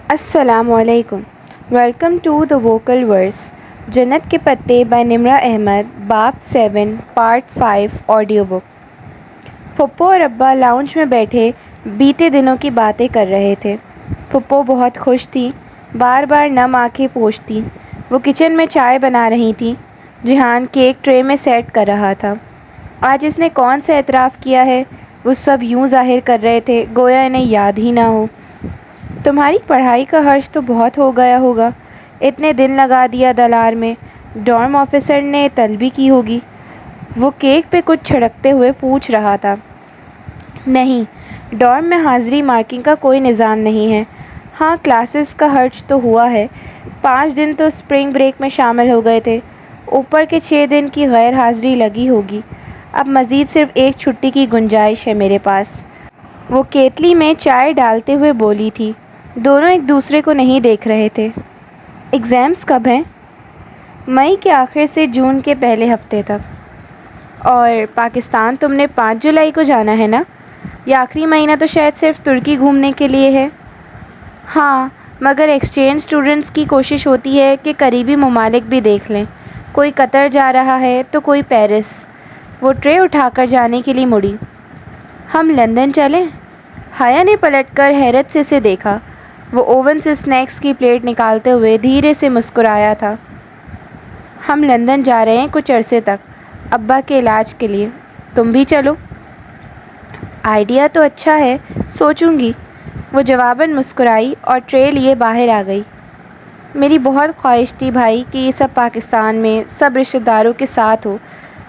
السلام علیکم. Welcome to the vocal ورس. جنت کے پتے بائی نمرہ احمد. باب 7 پارٹ 5 آڈیو بک. پھپھو اور ابا لاؤنج میں بیٹھے بیتے دنوں کی باتیں کر رہے تھے. پھپھو بہت خوش تھی، بار بار نم آنکھیں پوچھتی. وہ کچن میں چائے بنا رہی تھیں. جہان کیک ٹرے میں سیٹ کر رہا تھا. آج اس نے کون سا اعتراف کیا ہے، وہ سب یوں ظاہر کر رہے تھے گویا انہیں یاد ہی نہ ہو. تمہاری پڑھائی کا خرچ تو بہت ہو گیا ہوگا، اتنے دن لگا دیا دلار میں، ڈارم آفیسر نے طلبی کی ہوگی. وہ کیک پہ کچھ چھڑکتے ہوئے پوچھ رہا تھا. نہیں، ڈارم میں حاضری مارکنگ کا کوئی نظام نہیں ہے. ہاں، کلاسز کا خرچ تو ہوا ہے. 5 دن تو اسپرنگ بریک میں شامل ہو گئے تھے، اوپر کے 6 دن کی غیر حاضری لگی ہوگی. اب مزید صرف ایک چھٹی کی گنجائش ہے میرے پاس. وہ کیتلی میں چائے ڈالتے ہوئے بولی تھی. دونوں ایک دوسرے کو نہیں دیکھ رہے تھے. ایگزامز کب ہیں؟ مئی کے آخر سے جون کے پہلے ہفتے تک. اور پاکستان تم نے 5 جولائی کو جانا ہے نا؟ یہ آخری مہینہ تو شاید صرف ترکی گھومنے کے لیے ہے. ہاں، مگر ایکسچینج اسٹوڈنٹس کی کوشش ہوتی ہے کہ قریبی ممالک بھی دیکھ لیں. کوئی قطر جا رہا ہے تو کوئی پیرس. وہ ٹرے اٹھا کر جانے کے لیے مڑی. ہم لندن چلیں؟ حیا نے پلٹ کر حیرت سے اسے دیکھا. وہ اوون سے اسنیکس کی پلیٹ نکالتے ہوئے دھیرے سے مسکرایا تھا. ہم لندن جا رہے ہیں کچھ عرصے تک، ابا کے علاج کے لیے. تم بھی چلو؟ آئیڈیا تو اچھا ہے، سوچوں گی. وہ جواباً مسکرائی اور ٹرے لیے باہر آ گئی. میری بہت خواہش تھی بھائی کہ یہ سب پاکستان میں سب رشتہ داروں کے ساتھ ہو،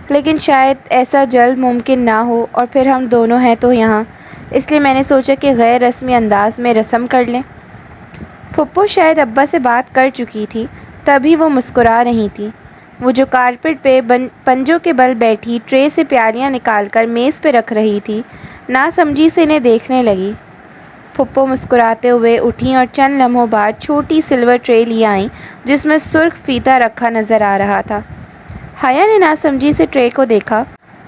لیکن شاید ایسا جلد ممکن نہ ہو، اور پھر ہم دونوں ہیں تو یہاں، اس لیے میں نے سوچا کہ غیر رسمی انداز میں رسم کر لیں. پھپھو شاید ابا سے بات کر چکی تھی، تبھی وہ مسکرا رہی تھی. وہ جو کارپٹ پہ پنجوں کے بل بیٹھی ٹرے سے پیالیاں نکال کر میز پہ رکھ رہی تھی، ناسمجھی سے انہیں دیکھنے لگی. پھپھو مسکراتے ہوئے اٹھیں اور چند لمحوں بعد چھوٹی سلور ٹرے لے آئیں جس میں سرخ فیتا رکھا نظر آ رہا تھا. حیا نے ناسمجھی سے ٹرے کو دیکھا،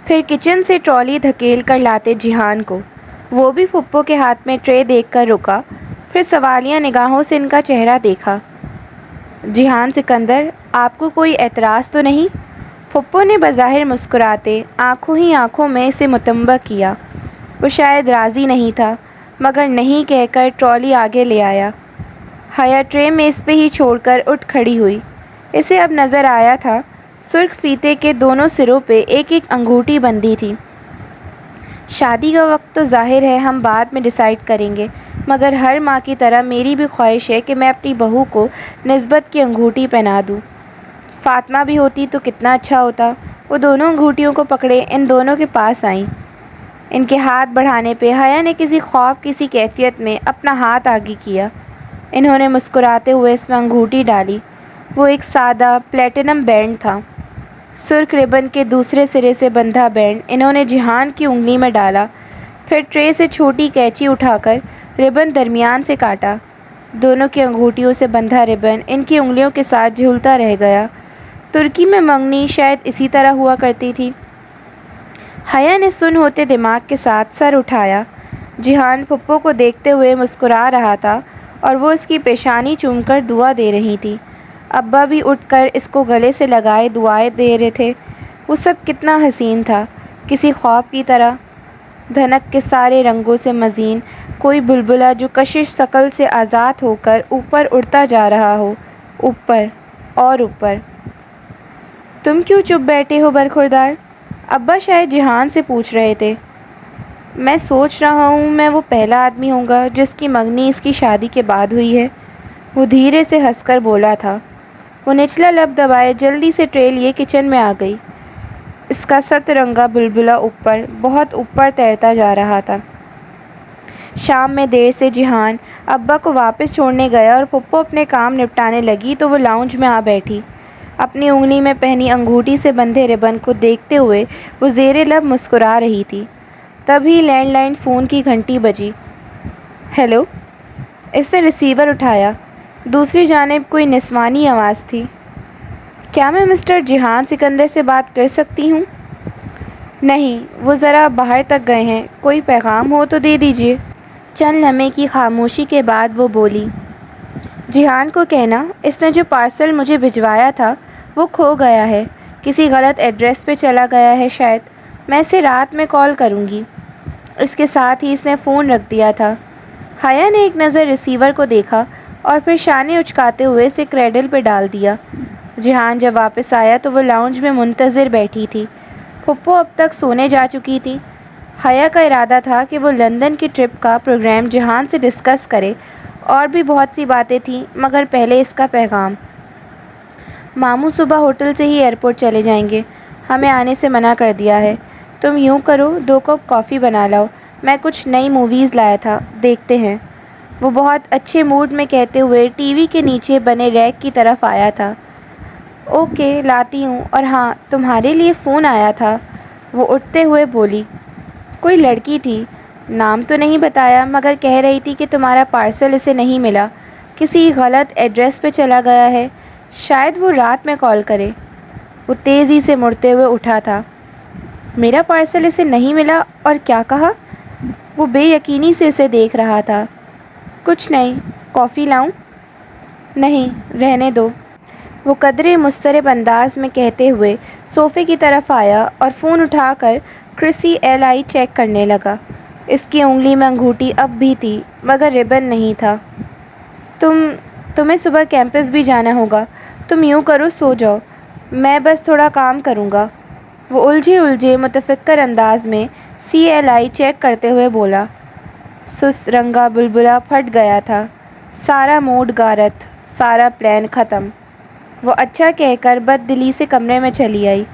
پھر کچن سے ٹرالی دھکیل کر لاتے جہان کو. وہ بھی پھپھو کے ہاتھ میں ٹرے دیکھ کر رکا، پھر سوالیہ نگاہوں سے ان کا چہرہ دیکھا. جہان سکندر، آپ کو کوئی اعتراض تو نہیں؟ پھپھو نے بظاہر مسکراتے آنکھوں ہی آنکھوں میں اسے متنبہ کیا. وہ شاید راضی نہیں تھا، مگر نہیں کہہ کر ٹرالی آگے لے آیا. حیا ٹرے میز پہ ہی چھوڑ کر اٹھ کھڑی ہوئی. اسے اب نظر آیا تھا سرخ فیتے کے دونوں سروں پہ ایک ایک انگوٹھی بندھی تھی. شادی کا وقت تو ظاہر ہے ہم بعد میں ڈیسائیڈ کریں گے، مگر ہر ماں کی طرح میری بھی خواہش ہے کہ میں اپنی بہو کو نسبت کی انگوٹھی پہنا دوں. فاطمہ بھی ہوتی تو کتنا اچھا ہوتا. وہ دونوں انگوٹھیوں کو پکڑے ان دونوں کے پاس آئیں. ان کے ہاتھ بڑھانے پہ حیا نے کسی خوف کسی کیفیت میں اپنا ہاتھ آگے کیا. انہوں نے مسکراتے ہوئے اس میں انگوٹھی ڈالی. وہ ایک سادہ پلیٹینم بینڈ تھا، سرخ ربن کے دوسرے سرے سے بندھا بینڈ. انہوں نے جہان کی انگلی میں ڈالا، پھر ٹرے سے چھوٹی کینچی اٹھا کر ربن درمیان سے کاٹا. دونوں کی انگوٹھیوں سے بندھا ربن ان کی انگلیوں کے ساتھ جھولتا رہ گیا. ترکی میں منگنی شاید اسی طرح ہوا کرتی تھی. حیا نے سن ہوتے دماغ کے ساتھ سر اٹھایا. جہان پھپھو کو دیکھتے ہوئے مسکرا رہا تھا اور وہ اس کی پیشانی چوم کر دعا دے رہی تھی. ابا بھی اٹھ کر اس کو گلے سے لگائے دعائیں دے رہے تھے. وہ سب کتنا حسین تھا، کسی خواب کی طرح. دھنک کے سارے رنگوں سے مزین، کوئی بلبلہ جو کشش ثقل سے آزاد ہو کر اوپر اڑتا جا رہا ہو، اوپر اور اوپر. تم کیوں چپ بیٹھے ہو برخوردار؟ ابا شاید جہان سے پوچھ رہے تھے. میں سوچ رہا ہوں میں وہ پہلا آدمی ہوں گا جس کی منگنی اس کی شادی کے بعد ہوئی ہے. وہ دھیرے سے ہنس کر بولا تھا. وہ نچلا لب دبائے جلدی سے ٹرے لیے کچن میں آ گئی. اس کا ست رنگا بلبلہ اوپر، بہت اوپر تیرتا جا رہا تھا. شام میں دیر سے جہان ابا کو واپس چھوڑنے گیا اور پھپھو اپنے کام نپٹانے لگی تو وہ لاؤنج میں آ بیٹھی. اپنی انگلی میں پہنی انگوٹھی سے بندھے ربن کو دیکھتے ہوئے وہ زیر لب مسکرا رہی تھی. تبھی لینڈ لائن فون کی گھنٹی بجی. ہیلو. اس نے ریسیور اٹھایا. دوسری جانب کوئی نسوانی آواز تھی. کیا میں مسٹر جہان سکندر سے بات کر سکتی ہوں؟ نہیں، وہ ذرا باہر تک گئے ہیں، کوئی پیغام ہو تو دے دیجیے. چند لمحے کی خاموشی کے بعد وہ بولی. جیحان کو کہنا اس نے جو پارسل مجھے بھجوایا تھا وہ کھو گیا ہے، کسی غلط ایڈریس پہ چلا گیا ہے شاید، میں اسے رات میں کال کروں گی۔ اس کے ساتھ ہی اس نے فون رکھ دیا تھا۔ حیا نے ایک نظر ریسیور کو دیکھا اور پھر شانے اچکاتے ہوئے اسے کریڈل پہ ڈال دیا۔ جیحان جب واپس آیا تو وہ لاؤنج میں منتظر بیٹھی تھی۔ پھپھو اب تک سونے جا چکی تھی۔ حیا کا ارادہ تھا کہ وہ لندن کی ٹرپ کا پروگرام جیحان سے ڈسکس کرے، اور بھی بہت سی باتیں تھیں، مگر پہلے اس کا پیغام۔ ماموں صبح ہوٹل سے ہی ایئرپورٹ چلے جائیں گے، ہمیں آنے سے منع کر دیا ہے۔ تم یوں کرو 2 کپ کافی بنا لاؤ، میں کچھ نئی موویز لایا تھا، دیکھتے ہیں۔ وہ بہت اچھے موڈ میں کہتے ہوئے ٹی وی کے نیچے بنے ریک کی طرف آیا تھا۔ اوکے لاتی ہوں، اور ہاں تمہارے لیے فون آیا تھا، وہ اٹھتے ہوئے بولی۔ کوئی لڑکی تھی، نام تو نہیں بتایا، مگر کہہ رہی تھی کہ تمہارا پارسل اسے نہیں ملا، کسی غلط ایڈریس پہ چلا گیا ہے، شاید وہ رات میں کال کرے۔ وہ تیزی سے مڑتے ہوئے اٹھا تھا۔ میرا پارسل اسے نہیں ملا اور کیا کہا؟ وہ بے یقینی سے اسے دیکھ رہا تھا۔ کچھ نہیں، کافی لاؤں؟ نہیں، رہنے دو، وہ قدرے مضطرب انداز میں کہتے ہوئے صوفے کی طرف آیا اور فون اٹھا کر کرسی ایل آئی چیک کرنے لگا۔ اس کی انگلی میں انگوٹھی اب بھی تھی، مگر ربن نہیں تھا۔ تمہیں صبح کیمپس بھی جانا ہوگا، تم یوں کرو سو جاؤ، میں بس تھوڑا کام کروں گا، وہ الجھے متفکر انداز میں سی ایل آئی چیک کرتے ہوئے بولا۔ سست رنگا بلبلا پھٹ گیا تھا، سارا موڈ غارت، سارا پلان ختم۔ وہ اچھا کہہ کر بد دلی سے کمرے میں چلی آئی۔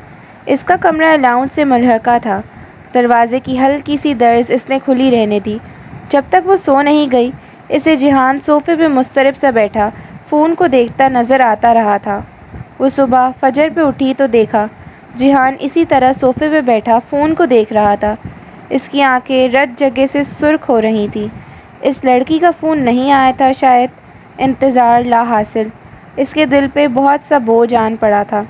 اس کا کمرہ لاؤنج سے ملحقہ تھا۔ دروازے کی ہلکی سی درز اس نے کھلی رہنے دی۔ جب تک وہ سو نہیں گئی، اسے جیحان صوفے پہ مضطرب سا بیٹھا فون کو دیکھتا نظر آتا رہا تھا۔ وہ صبح فجر پہ اٹھی تو دیکھا جیحان اسی طرح صوفے پہ بیٹھا فون کو دیکھ رہا تھا۔ اس کی آنکھیں رت جگہ سے سرخ ہو رہی تھیں۔ اس لڑکی کا فون نہیں آیا تھا شاید۔ انتظار لا حاصل۔ اس کے دل پہ بہت سا بوجھ آن پڑا تھا۔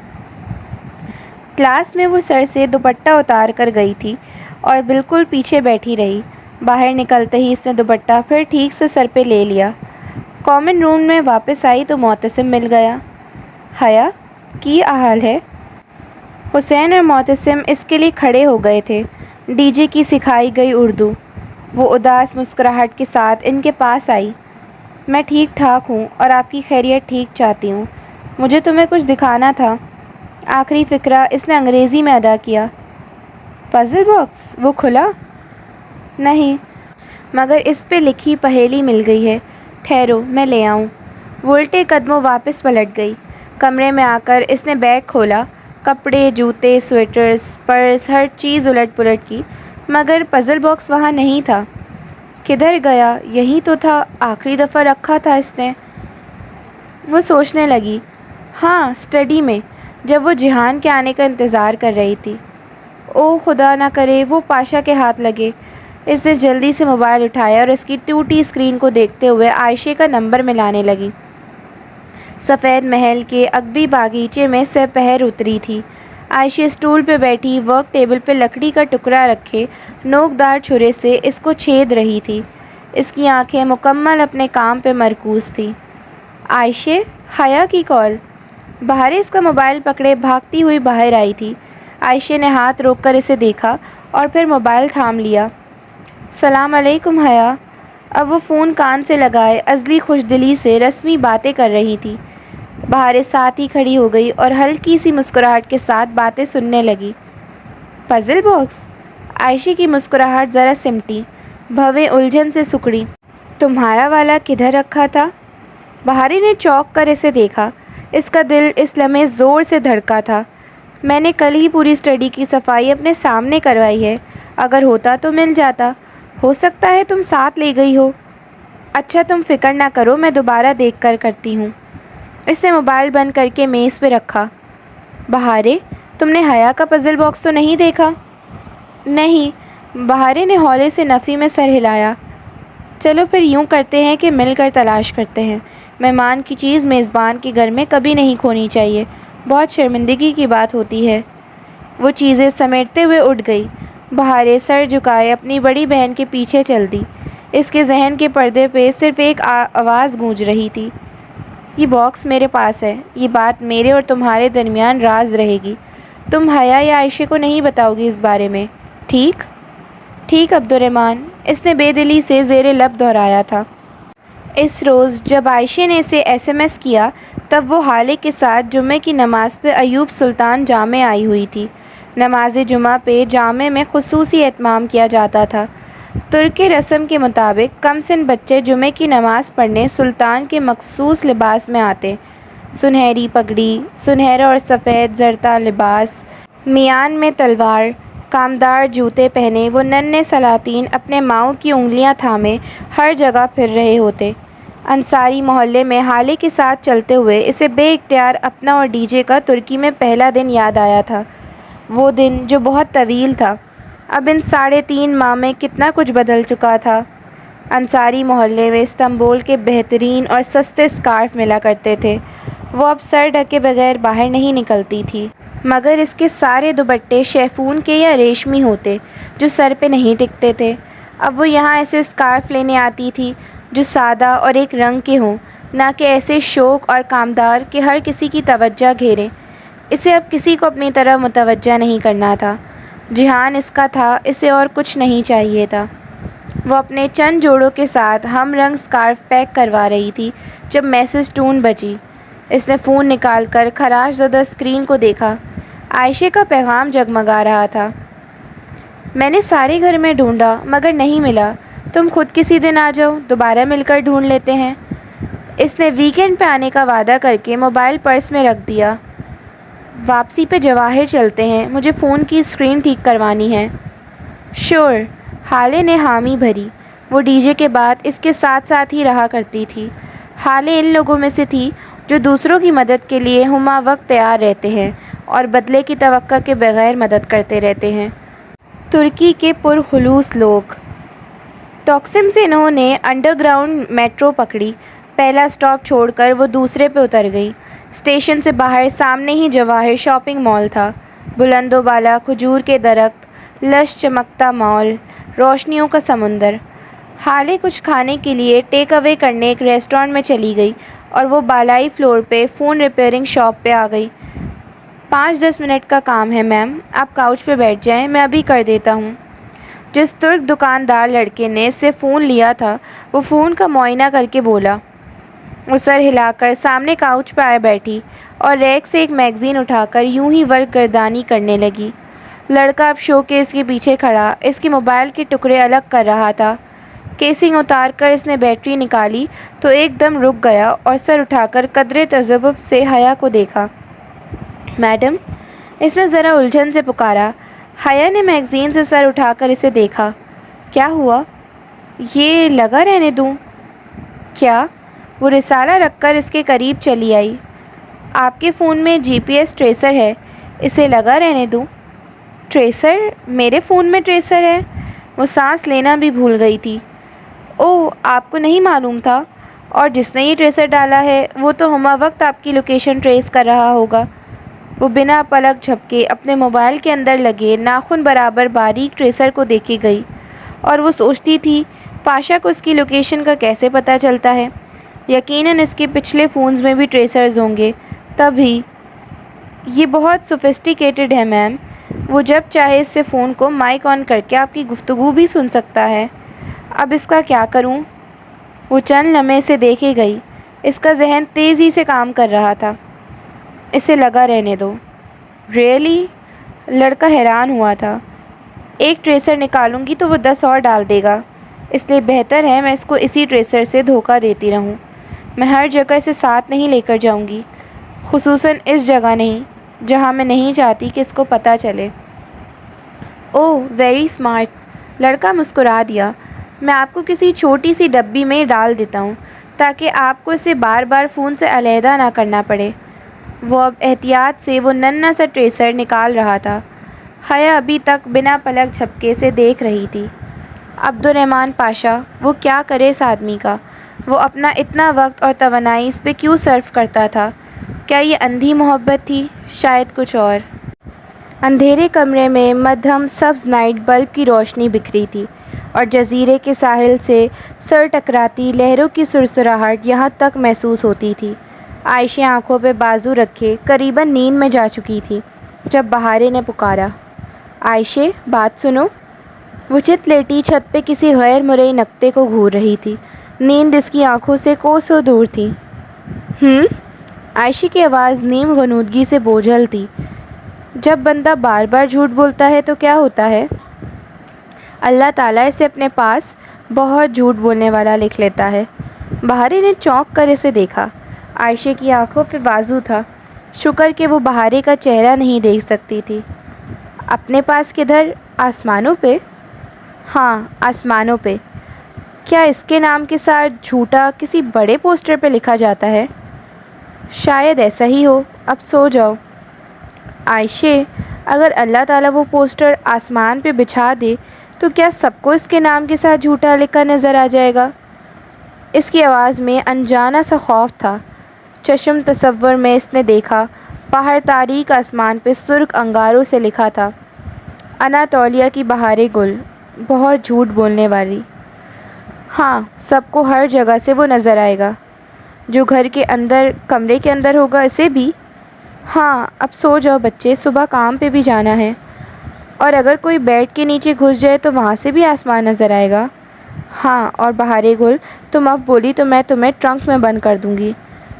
کلاس میں وہ سر سے دوپٹہ اتار کر گئی تھی اور بالکل پیچھے بیٹھی رہی۔ باہر نکلتے ہی اس نے دوپٹہ پھر ٹھیک سے سر پہ لے لیا۔ کامن روم میں واپس آئی تو معتصم مل گیا۔ حیا کی حال ہے؟ حسین اور معتصم اس کے لیے کھڑے ہو گئے تھے۔ ڈی جے کی سکھائی گئی اردو۔ وہ اداس مسکراہٹ کے ساتھ ان کے پاس آئی۔ میں ٹھیک ٹھاک ہوں اور آپ کی خیریت ٹھیک چاہتی ہوں۔ مجھے تمہیں کچھ دکھانا تھا۔ آخری فقرہ اس نے انگریزی میں ادا کیا۔ پزل باکس وہ کھلا؟ نہیں، مگر اس پہ لکھی پہیلی مل گئی ہے، ٹھہرو میں لے آؤں۔ وہ الٹے قدموں واپس پلٹ گئی۔ کمرے میں آ کر اس نے بیگ کھولا، کپڑے، جوتے، سویٹرز، پرس، ہر چیز الٹ پلٹ کی، مگر پزل باکس وہاں نہیں تھا۔ کدھر گیا؟ یہی تو تھا، آخری دفعہ رکھا تھا اس نے۔ وہ سوچنے لگی، ہاں اسٹڈی میں، جب وہ جیحان کے آنے کا انتظار کر رہی تھی۔ او خدا نہ کرے وہ پاشا کے ہاتھ لگے۔ اس نے جلدی سے موبائل اٹھایا اور اس کی ٹوٹی اسکرین کو دیکھتے ہوئے عائشہ کا نمبر ملانے لگی۔ سفید محل کے عقبی باغیچے میں سپہر اتری تھی۔ عائشہ اسٹول پہ بیٹھی ورک ٹیبل پہ لکڑی کا ٹکڑا رکھے نوکدار چھرے سے اس کو چھید رہی تھی۔ اس کی آنکھیں مکمل اپنے کام پہ مرکوز تھیں۔ عائشہ، حیا کی کال۔ بہار اس کا موبائل پکڑے بھاگتی ہوئی باہر آئی تھی۔ عائشہ نے ہاتھ روک کر اسے دیکھا اور پھر موبائل تھام لیا۔ سلام علیکم حیا۔ اب وہ فون کان سے لگائے ازلی خوش دلی سے رسمی باتیں کر رہی تھی۔ بہار ساتھ ہی کھڑی ہو گئی اور ہلکی سی مسکراہٹ کے ساتھ باتیں سننے لگی۔ Puzzle box? عائشہ کی مسکراہٹ ذرا سمٹی، بھویں الجھن سے سکڑی۔ تمہارا والا کدھر رکھا تھا؟ بہاری نے چونک کر اسے دیکھا۔ اس کا دل اس لمحے زور سے دھڑکا تھا۔ میں نے کل ہی پوری اسٹڈی کی صفائی اپنے سامنے کروائی ہے، اگر ہوتا تو مل جاتا، ہو سکتا ہے تم ساتھ لے گئی ہو۔ اچھا تم فکر نہ کرو، میں دوبارہ دیکھ کر کرتی ہوں۔ اس نے موبائل بند کر کے میز پہ رکھا۔ بہارے، تم نے حیا کا پزل باکس تو نہیں دیکھا؟ نہیں، بہارے نے ہولے سے نفی میں سر ہلایا۔ چلو پھر یوں کرتے ہیں کہ مل کر تلاش کرتے ہیں۔ مہمان کی چیز میزبان کے گھر میں کبھی نہیں کھونی چاہیے، بہت شرمندگی کی بات ہوتی ہے۔ وہ چیزیں سمیٹتے ہوئے اٹھ گئی۔ بہارے سر جھکائے اپنی بڑی بہن کے پیچھے چل دی۔ اس کے ذہن کے پردے پہ صرف ایک آواز گونج رہی تھی، یہ باکس میرے پاس ہے، یہ بات میرے اور تمہارے درمیان راز رہے گی۔ تم حیا یا عائشہ کو نہیں بتاؤ گی اس بارے میں، ٹھیک؟ ٹھیک عبد الرحمن، اس نے بے دلی سے زیر لب دہرایا تھا۔ اس روز جب عائشہ نے اسے SMS کیا تب وہ حالے کے ساتھ جمعے کی نماز پہ ایوب سلطان جامع آئی ہوئی تھی۔ نماز جمعہ پہ جامع میں خصوصی اہتمام کیا جاتا تھا۔ ترک رسم کے مطابق کم سن بچے جمعے کی نماز پڑھنے سلطان کے مخصوص لباس میں آتے۔ سنہری پگڑی، سنہرا اور سفید زرتہ لباس، میان میں تلوار، کامدار جوتے پہنے وہ ننھے سلاطین اپنے ماؤں کی انگلیاں تھامے ہر جگہ پھر رہے ہوتے۔ انصاری محلے میں حالے کے ساتھ چلتے ہوئے اسے بے اختیار اپنا اور ڈی جے کا ترکی میں پہلا دن یاد آیا تھا۔ وہ دن جو بہت طویل تھا۔ اب ان 3.5 ماہ میں کتنا کچھ بدل چکا تھا۔ انصاری محلے میں استنبول کے بہترین اور سستے سکارف ملا کرتے تھے۔ وہ اب سر ڈھکے بغیر باہر نہیں نکلتی تھی، مگر اس کے سارے دوپٹے شیفون کے یا ریشمی ہوتے جو سر پہ نہیں ٹکتے تھے۔ اب وہ یہاں ایسے سکارف لینے آتی تھی جو سادہ اور ایک رنگ کے ہوں، نہ کہ ایسے شوق اور کامدار کہ ہر کسی کی توجہ گھیریں۔ اسے اب کسی کو اپنی طرف متوجہ نہیں کرنا تھا۔ جہان اس کا تھا، اسے اور کچھ نہیں چاہیے تھا۔ وہ اپنے چند جوڑوں کے ساتھ ہم رنگ سکارف پیک کروا رہی تھی جب میسج ٹون بجی۔ اس نے فون نکال کر خراش زدہ اسکرین کو دیکھا۔ عائشہ کا پیغام جگمگا رہا تھا۔ میں نے سارے گھر میں ڈھونڈا مگر نہیں ملا، تم خود کسی دن آ جاؤ، دوبارہ مل کر ڈھونڈ لیتے ہیں۔ اس نے ویکینڈ پہ آنے کا وعدہ کر کے موبائل پرس میں رکھ دیا۔ واپسی پہ جواہر چلتے ہیں، مجھے فون کی اسکرین ٹھیک کروانی ہے۔ شور، حالے نے حامی بھری۔ وہ ڈی جے کے بعد اس کے ساتھ ساتھ ہی رہا کرتی تھی۔ حالے ان لوگوں میں سے تھی جو دوسروں کی مدد کے لیے ہمہ وقت تیار رہتے ہیں اور بدلے کی توقع کے بغیر مدد کرتے رہتے ہیں۔ ترکی کے پرخلوص لوگ۔ ٹاکسم سے انہوں نے انڈر گراؤنڈ میٹرو پکڑی۔ پہلا اسٹاپ چھوڑ کر وہ دوسرے پہ اتر گئی۔ اسٹیشن سے باہر سامنے ہی جواہر شاپنگ مال تھا۔ بلند و بالا کھجور کے درخت، لش چمکتا مال، روشنیوں کا سمندر۔ حالے کچھ کھانے کے لیے ٹیک اوے کرنے ایک ریسٹورانٹ میں چلی گئی اور وہ بالائی فلور پہ فون ریپیئرنگ شاپ پہ آ گئی۔ 5-10 منٹ کا کام ہے میم، آپ کاؤچ پہ بیٹھ جائیں، میں ابھی کر دیتا ہوں۔ جس ترک دکاندار لڑکے نے اس سے فون لیا تھا وہ فون کا معائنہ کر کے بولا۔ وہ سر ہلا کر سامنے کاؤچ پہ آئے بیٹھی اور ریک سے ایک میگزین اٹھا کر یوں ہی ورق گردانی کرنے لگی۔ لڑکا اب شو کیس کے پیچھے کھڑا اس کے موبائل کے ٹکڑے الگ کر رہا تھا۔ کیسنگ اتار کر اس نے بیٹری نکالی تو ایک دم رک گیا اور سر اٹھا کر قدرے تذبذب سے حیا کو دیکھا۔ میڈم، اس نے ذرا الجھن سے پکارا۔ حیا نے میگزین سے سر اٹھا کر اسے دیکھا۔ کیا ہوا؟ یہ لگا رہنے دوں؟ کیا؟ وہ رسالہ رکھ کر اس کے قریب چلی آئی۔ آپ کے فون میں GPS ٹریسر ہے، اسے لگا رہنے دوں؟ ٹریسر؟ میرے فون میں ٹریسر ہے؟ وہ سانس لینا بھی بھول گئی تھی۔ اوہ، آپ کو نہیں معلوم تھا؟ اور جس نے یہ ٹریسر ڈالا ہے وہ تو ہمہ وقت آپ کی لوکیشن ٹریس کر رہا ہوگا۔ وہ بنا پلک جھپکے اپنے موبائل کے اندر لگے ناخن برابر باریک ٹریسر کو دیکھے گئی اور وہ سوچتی تھی پاشا کو اس کی لوکیشن کا کیسے پتہ چلتا ہے؟ یقیناً اس کے پچھلے فونز میں بھی ٹریسرز ہوں گے، تبھی۔ یہ بہت سوفسٹیکیٹڈ ہے میم، وہ جب چاہے اس سے فون کو مائک آن کر کے آپ کی گفتگو بھی سن سکتا ہے۔ اب اس کا کیا کروں؟ وہ چند لمحے سے دیکھے گئی۔ اس کا ذہن تیزی سے کام کر رہا تھا۔ اسے لگا رہنے دو۔ ریئلی؟ لڑکا حیران ہوا تھا۔ ایک ٹریسر نکالوں گی تو وہ 10 اور ڈال دے گا، اس لیے بہتر ہے میں اس کو اسی ٹریسر سے دھوکہ دیتی رہوں۔ میں ہر جگہ اسے ساتھ نہیں لے کر جاؤں گی، خصوصاً اس جگہ نہیں جہاں میں نہیں چاہتی کہ اس کو پتہ چلے۔ اوہ، ویری اسمارٹ، لڑکا مسکرا دیا۔ میں آپ کو کسی چھوٹی سی ڈبی میں ڈال دیتا ہوں تاکہ آپ کو اسے بار بار فون سے علیحدہ نہ کرنا پڑے۔ وہ اب احتیاط سے وہ ننھا سا ٹریسر نکال رہا تھا۔ حیا ابھی تک بنا پلک جھپکے سے دیکھ رہی تھی۔ عبد الرحمن پاشا، وہ کیا کرے اس آدمی کا؟ وہ اپنا اتنا وقت اور توانائی اس پہ کیوں صرف کرتا تھا؟ کیا یہ اندھی محبت تھی؟ شاید کچھ اور۔ اندھیرے کمرے میں مدھم سبز نائٹ بلب کی روشنی بکھری تھی اور جزیرے کے ساحل سے سر ٹکراتی لہروں کی سرسراہٹ یہاں تک محسوس ہوتی تھی۔ عائشہ آنکھوں پہ بازو رکھے قریباً نیند میں جا چکی تھی جب بہارے نے پکارا، عائشہ بات سنو۔ وہ چت لیٹی چھت پہ کسی غیر مرئی نقطے کو گھور رہی تھی۔ نیند اس کی آنکھوں سے کوسوں دور تھی۔ عائشہ کی آواز نیم غنودگی سے بوجھل تھی۔ جب بندہ بار بار جھوٹ بولتا ہے تو کیا ہوتا ہے؟ اللہ تعالیٰ اسے اپنے پاس بہت جھوٹ بولنے والا لکھ لیتا ہے۔ بہارے نے چونک کر اسے دیکھا۔ عائشہ کی آنکھوں پہ بازو تھا۔ شکر کہ وہ بہارے کا چہرہ نہیں دیکھ سکتی تھی۔ اپنے پاس کدھر؟ آسمانوں پہ؟ ہاں، آسمانوں پہ۔ کیا اس کے نام کے ساتھ جھوٹا کسی بڑے پوسٹر پہ لکھا جاتا ہے؟ شاید ایسا ہی ہو۔ اب سو جاؤ۔ عائشہ، اگر اللہ تعالیٰ وہ پوسٹر آسمان پہ بچھا دے تو کیا سب کو اس کے نام کے ساتھ جھوٹا لکھا نظر آ جائے گا؟ اس کی آواز میں انجانا سا خوف تھا۔ چشم تصور میں اس نے دیکھا، باہر تاریک آسمان پہ سرخ انگاروں سے لکھا تھا، اناطولیہ کی بہاریں گل، بہت جھوٹ بولنے والی۔ ہاں، سب کو ہر جگہ سے وہ نظر آئے گا۔ جو گھر کے اندر کمرے کے اندر ہوگا اسے بھی۔ ہاں، اب سو جاؤ بچے، صبح کام پہ بھی جانا ہے۔ اور اگر کوئی بیڈ کے نیچے گھس جائے تو وہاں سے بھی آسمان نظر آئے گا۔ ہاں، اور بہاریں گل، تم اب بولی تو میں تمہیں ٹرنک میں بند کر دوں گی۔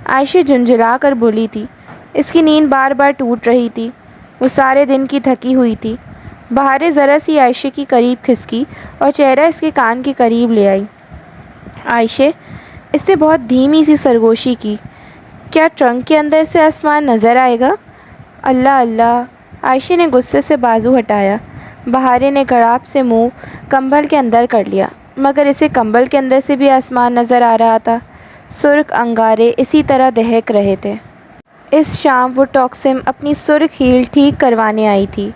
عائشہ جھنجھلا کر بولی تھی۔ اس کی نیند بار بار ٹوٹ رہی تھی۔ وہ سارے دن کی تھکی ہوئی تھی۔ بہاریں ذرا سی عائشہ کی قریب کھسکی اور چہرہ اس کے کان کے قریب لے آئی۔ عائشہ، اس نے بہت دھیمی سی سرگوشی کی، کیا ٹرنک کے اندر سے آسمان نظر آئے گا؟ اللہ اللہ! عائشہ نے غصے سے بازو ہٹایا۔ بہاریں نے گڑاب سے منہ کمبل کے اندر کر لیا، مگر اسے کمبل کے اندر سے بھی آسمان نظر آ رہا تھا۔ سرخ انگارے اسی طرح دہک رہے تھے۔ اس شام وہ ٹاکسم اپنی سرخ ہیل ٹھیک کروانے آئی تھی۔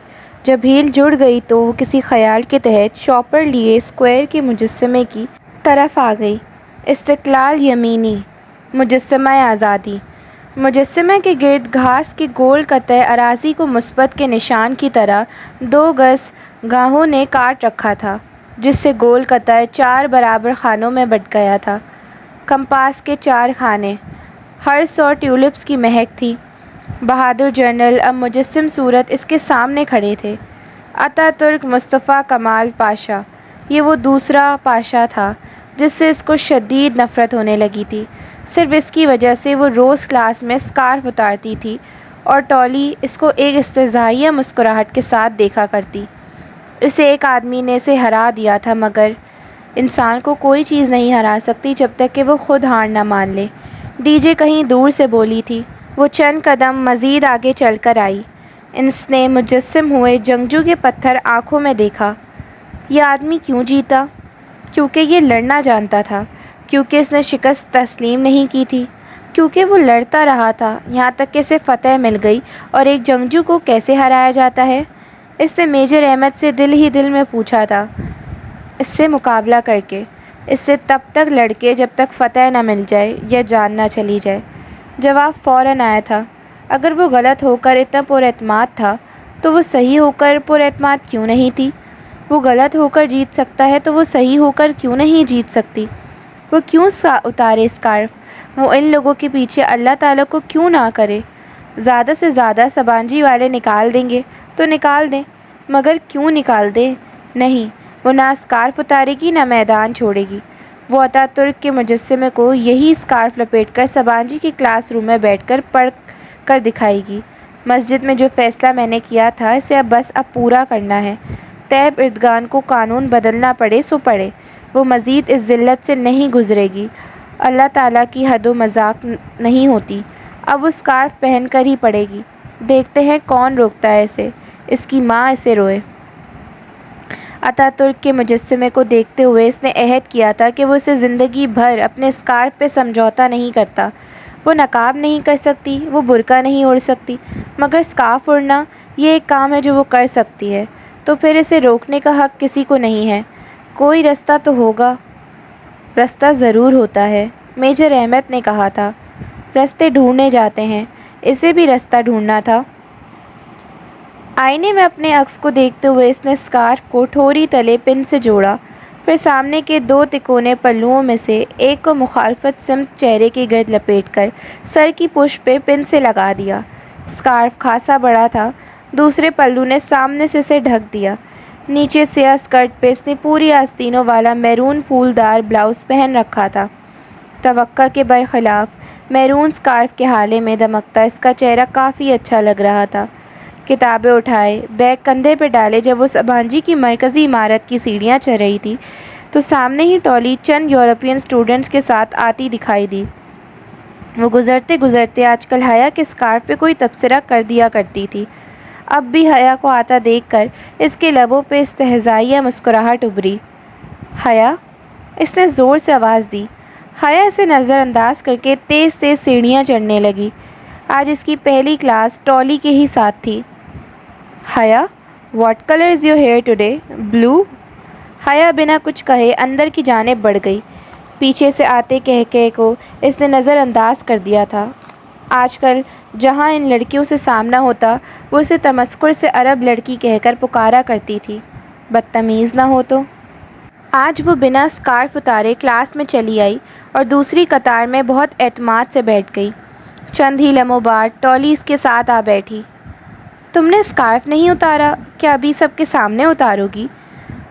جب ہیل جڑ گئی تو وہ کسی خیال کے تحت شاپر لیے اسکوائر کے مجسمے کی طرف آ گئی۔ استقلال یمینی، مجسمہ آزادی۔ مجسمہ کے گرد گھاس کے گول قطع اراضی کو مثبت کے نشان کی طرح 2 گز گاہوں نے کاٹ رکھا تھا، جس سے گول قطع 4 برابر خانوں میں بٹ گیا تھا۔ کمپاس کے 4 خانے، ہر 100 ٹیولپس کی مہک تھی۔ بہادر جنرل اب مجسم صورت اس کے سامنے کھڑے تھے۔ اتا ترک مصطفیٰ کمال پاشا۔ یہ وہ دوسرا پاشا تھا جس سے اس کو شدید نفرت ہونے لگی تھی، صرف اس کی وجہ سے وہ روز کلاس میں اسکارف اتارتی تھی اور ٹولی اس کو ایک استہزائیہ مسکراہٹ کے ساتھ دیکھا کرتی۔ اسے ایک آدمی نے اسے ہرا دیا تھا، مگر انسان کو کوئی چیز نہیں ہرا سکتی جب تک کہ وہ خود ہار نہ مان لے۔ ڈی جے کہیں دور سے بولی تھی۔ وہ چند قدم مزید آگے چل کر آئی۔ اس نے مجسم ہوئے جنگجو کے پتھر آنکھوں میں دیکھا۔ یہ آدمی کیوں جیتا؟ کیونکہ یہ لڑنا جانتا تھا، کیونکہ اس نے شکست تسلیم نہیں کی تھی، کیونکہ وہ لڑتا رہا تھا یہاں تک کہ اسے فتح مل گئی۔ اور ایک جنگجو کو کیسے ہرایا جاتا ہے؟ اس نے میجر احمد سے دل ہی دل میں پوچھا تھا، اس سے مقابلہ کر کے، اس سے تب تک لڑ کے جب تک فتح نہ مل جائے یا جان نہ چلی جائے۔ جواب فوراً آیا تھا۔ اگر وہ غلط ہو کر اتنا پر اعتماد تھا تو وہ صحیح ہو کر پر اعتماد کیوں نہیں تھی؟ وہ غلط ہو کر جیت سکتا ہے تو وہ صحیح ہو کر کیوں نہیں جیت سکتی؟ وہ کیوں اتارے اسکارف؟ وہ ان لوگوں کے پیچھے اللہ تعالیٰ کو کیوں نہ کرے؟ زیادہ سے زیادہ سبانجی والے نکال دیں گے تو نکال دیں، مگر کیوں نکال دیں؟ نہیں، وہ نہ اسکارف اتارے گی نہ میدان چھوڑے گی۔ وہ اتا ترک کے مجسمے کو یہی اسکارف لپیٹ کر سبانجی کی کلاس روم میں بیٹھ کر پڑھ کر دکھائے گی۔ مسجد میں جو فیصلہ میں نے کیا تھا اسے اب پورا کرنا ہے۔ طیب اردگان کو قانون بدلنا پڑے سو پڑے، وہ مزید اس ذلت سے نہیں گزرے گی۔ اللہ تعالیٰ کی حد و مذاق نہیں ہوتی، اب وہ اسکارف پہن کر ہی پڑے گی۔ دیکھتے ہیں کون روکتا ہے اسے، اس کی ماں اسے روئے۔ اتا ترک کے مجسمے کو دیکھتے ہوئے اس نے عہد کیا تھا کہ وہ اسے زندگی بھر اپنے اسکارف پہ سمجھوتا نہیں کرتا۔ وہ نقاب نہیں کر سکتی، وہ برقع نہیں اوڑھ سکتی، مگر اسکارف اوڑھنا یہ ایک کام ہے جو وہ کر سکتی ہے، تو پھر اسے روکنے کا حق کسی کو نہیں ہے۔ کوئی رستہ تو ہوگا۔ رستہ ضرور ہوتا ہے، میجر احمد نے کہا تھا۔ رستے ڈھونڈنے جاتے ہیں، اسے بھی رستہ ڈھونڈنا تھا۔ آئینے میں اپنے عکس کو دیکھتے ہوئے اس نے اسکارف کو ٹھوری تلے پن سے جوڑا۔ پھر سامنے کے 2 تکونے پلوؤں میں سے ایک کو مخالفت سمت چہرے کے گرد لپیٹ کر سر کی پشت پہ پن سے لگا دیا۔ اسکارف خاصا بڑا تھا۔ دوسرے پلو نے سامنے سے اسے ڈھک دیا۔ نیچے سیاہ اسکرٹ پہ اس نے پوری آستینوں والا میرون پھول دار بلاؤز پہن رکھا تھا۔ توقع کے برخلاف میرون اسکارف کے ہالے میں دمکتا اس کا چہرہ کافی اچھا لگ رہا تھا۔ کتابیں اٹھائے، بیگ کندھے پہ ڈالے جب وہ سبانجی کی مرکزی عمارت کی سیڑھیاں چڑھ رہی تھی تو سامنے ہی ٹالی چند یورپین اسٹوڈنٹس کے ساتھ آتی دکھائی دی۔ وہ گزرتے گزرتے آج کل حیا کے اسکارف پہ کوئی تبصرہ کر دیا کرتی تھی۔ اب بھی حیا کو آتا دیکھ کر اس کے لبوں پہ استہزائیہ مسکراہٹ ابھری۔ حیا، اس نے زور سے آواز دی۔ حیا اسے نظر انداز کر کے تیز تیز سیڑھیاں چڑھنے لگی۔ آج اس کی پہلی کلاس ٹالی کے ہی ساتھ تھی۔ Haya, what colour is your hair today? Blue? Haya بنا کچھ کہے اندر کی جانب بڑھ گئی۔ پیچھے سے آتے کہکہے کو اس نے نظر انداز کر دیا تھا۔ آج کل جہاں ان لڑکیوں سے سامنا ہوتا وہ اسے تمسخر سے عرب لڑکی کہہ کر پکارا کرتی تھی، بدتمیز نہ ہو تو۔ آج وہ بنا اسکارف اتارے کلاس میں چلی آئی اور دوسری قطار میں بہت اعتماد سے بیٹھ گئی۔ چند ہی لمحوں بعد ٹالی اس کے ساتھ آ بیٹھی۔ تم نے اسکارف نہیں اتارا، کیا ابھی سب کے سامنے اتارو گی؟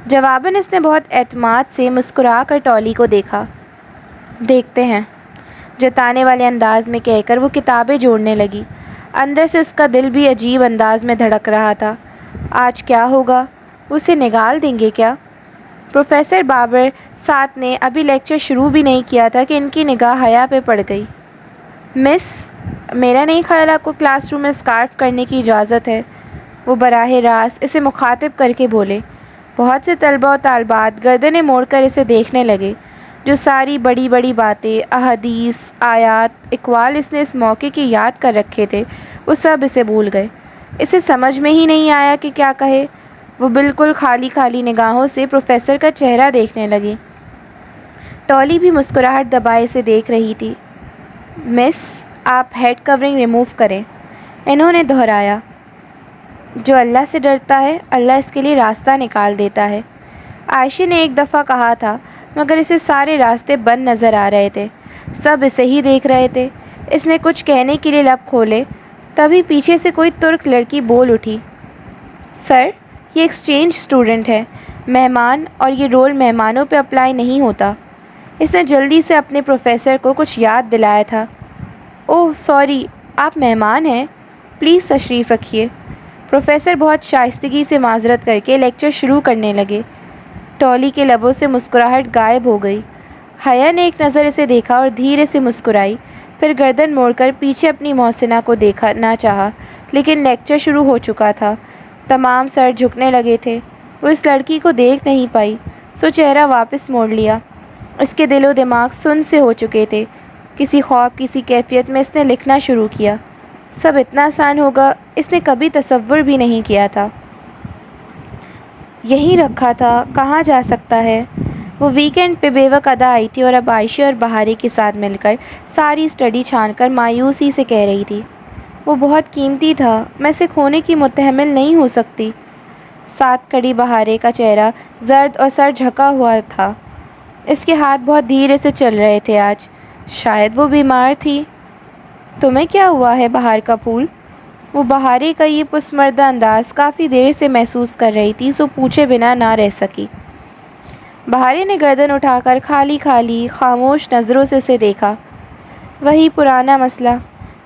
جواباً اس نے بہت اعتماد سے مسکرا کر ٹالی کو دیکھا۔ دیکھتے ہیں، جتانے والے انداز میں کہہ کر وہ کتابیں جوڑنے لگی۔ اندر سے اس کا دل بھی عجیب انداز میں دھڑک رہا تھا۔ آج کیا ہوگا؟ اسے نگال دیں گے کیا؟ پروفیسر بابر ساتھ نے ابھی لیکچر شروع بھی نہیں کیا تھا کہ ان کی نگاہ حیا پہ پڑ گئی۔ مس، میرا نہیں خیال آپ کو کلاس روم میں اسکارف کرنے کی اجازت ہے، وہ براہ راست اسے مخاطب کر کے بولے۔ بہت سے طلبہ و طالبات گردنیں موڑ کر اسے دیکھنے لگے۔ جو ساری بڑی بڑی باتیں، احادیث، آیات، اقوال اس نے اس موقع کے یاد کر رکھے تھے وہ سب اسے بھول گئے۔ اسے سمجھ میں ہی نہیں آیا کہ کیا کہے۔ وہ بالکل خالی خالی نگاہوں سے پروفیسر کا چہرہ دیکھنے لگی۔ ٹالی بھی مسکراہٹ دبائے اسے دیکھ رہی تھی۔ مس، آپ ہیڈ کورنگ ریموو کریں، انہوں نے دہرایا۔ جو اللہ سے ڈرتا ہے اللہ اس کے لیے راستہ نکال دیتا ہے، عائشہ نے ایک دفعہ کہا تھا، مگر اسے سارے راستے بند نظر آ رہے تھے۔ سب اسے ہی دیکھ رہے تھے۔ اس نے کچھ کہنے کے لیے لب کھولے، تبھی پیچھے سے کوئی ترک لڑکی بول اٹھی، سر، یہ ایکسچینج اسٹوڈنٹ ہے، مہمان، اور یہ رول مہمانوں پہ اپلائی نہیں ہوتا۔ اس نے جلدی سے اپنے پروفیسر کو کچھ یاد دلایا تھا۔ اوہ سوری، آپ مہمان ہیں، پلیز تشریف رکھیے۔ پروفیسر بہت شائستگی سے معذرت کر کے لیکچر شروع کرنے لگے۔ ٹالی کے لبوں سے مسکراہٹ غائب ہو گئی۔ حیا نے ایک نظر اسے دیکھا اور دھیرے سے مسکرائی، پھر گردن موڑ کر پیچھے اپنی محسنہ کو دیکھنا چاہا، لیکن لیکچر شروع ہو چکا تھا۔ تمام سر جھکنے لگے تھے۔ وہ اس لڑکی کو دیکھ نہیں پائی، سو چہرہ واپس موڑ لیا۔ اس کے دل و دماغ سن سے ہو چکے تھے۔ کسی خواب کسی کیفیت میں اس نے لکھنا شروع کیا۔ سب اتنا آسان ہوگا اس نے کبھی تصور بھی نہیں کیا تھا۔ یہیں رکھا تھا، کہاں جا سکتا ہے؟ وہ ویکینڈ پہ بے وقت ادا آئی تھی اور اب عائشہ اور بہارے کے ساتھ مل کر ساری اسٹڈی چھان کر مایوسی سے کہہ رہی تھی، وہ بہت قیمتی تھا، میں اسے کھونے کی متحمل نہیں ہو سکتی۔ ساتھ کھڑی بہارے کا چہرہ زرد اور سر جھکا ہوا تھا۔ اس کے ہاتھ بہت دھیرے سے چل رہے تھے آج، شاید وہ بیمار تھی۔ تمہیں کیا ہوا ہے بہار کا پھول؟ وہ بہارے کا یہ پسماندہ انداز کافی دیر سے محسوس کر رہی تھی، سو پوچھے بنا نہ رہ سکی۔ بہارے نے گردن اٹھا کر خالی خالی خاموش نظروں سے اسے دیکھا۔ وہی پرانا مسئلہ۔